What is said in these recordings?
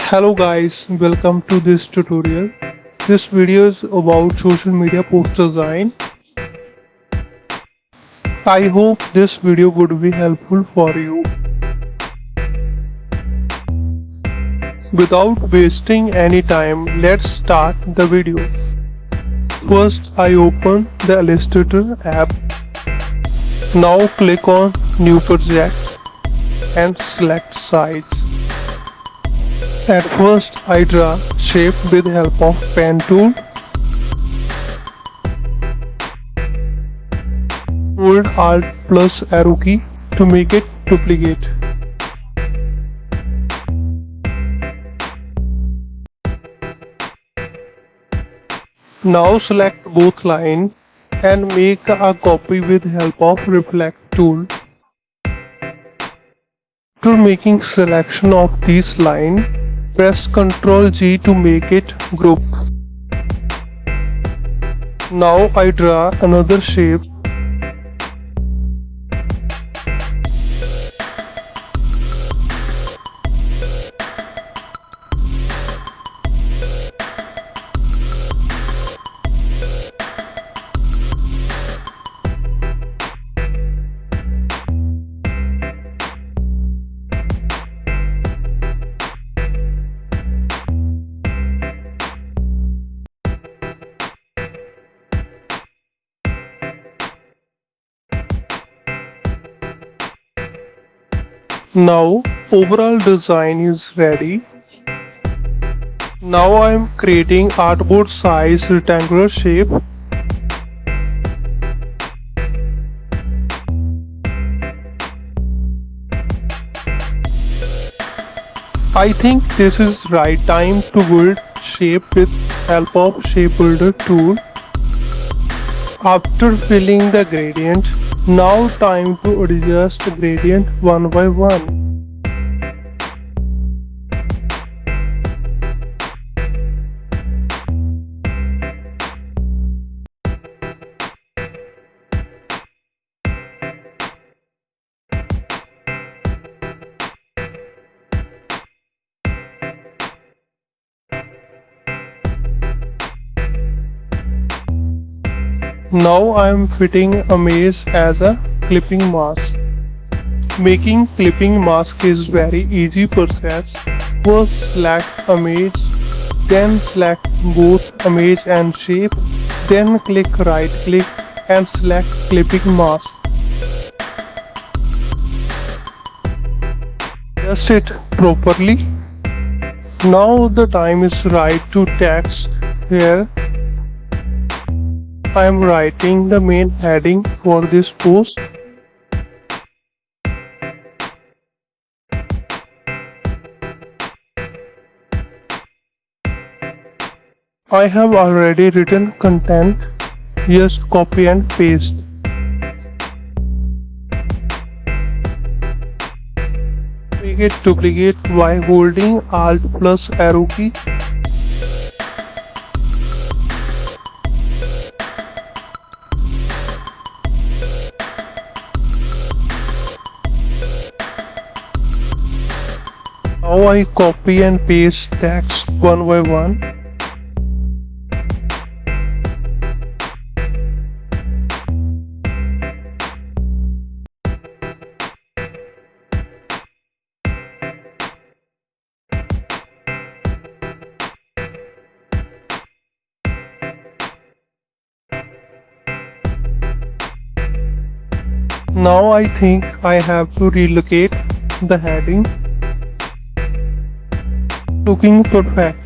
Hello guys, welcome to this tutorial. This video is about social media post design. I hope this video would be helpful for you. Without wasting any time, let's start the video. First, I open the Illustrator app. Now click on New Project and select Size. At first, I draw shape with help of pen tool. Hold Alt plus arrow key to make it duplicate. Now select both lines and make a copy with help of reflect tool. After making selection of this line, press Ctrl G to make it group. Now I draw another shape. Now overall design is ready. Now I am creating artboard size rectangular shape. I think this is right time to build shape with help of shape builder tool. After filling the gradient, now time to adjust gradient one by one. Now I am fitting a maze as a clipping mask. Making clipping mask is very easy process. First select image, then select both image and shape, then click right click and select clipping mask. Adjust it properly. Now the time is right to text here. I am writing the main heading for this post. I have already written content. Just copy and paste. Make it duplicate by holding Alt plus arrow key. Now I copy and paste text one by one. Now I think I have to relocate the heading. Looking perfect.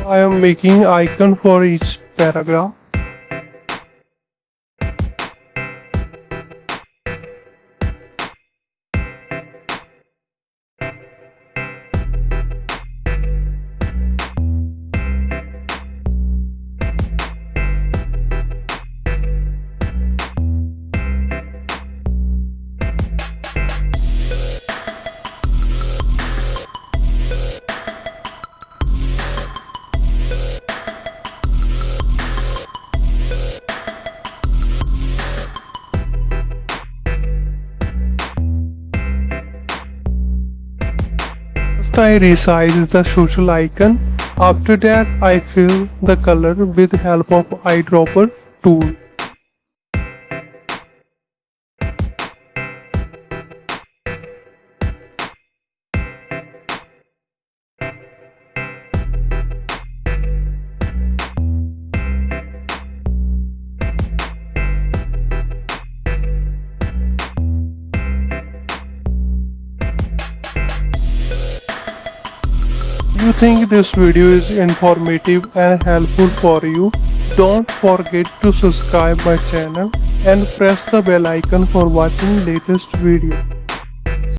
I am making icon for each paragraph. First I resize the social icon. After that I fill the color with help of eyedropper tool. You think this video is informative and helpful for you? Don't forget to subscribe my channel and press the bell icon for watching latest video.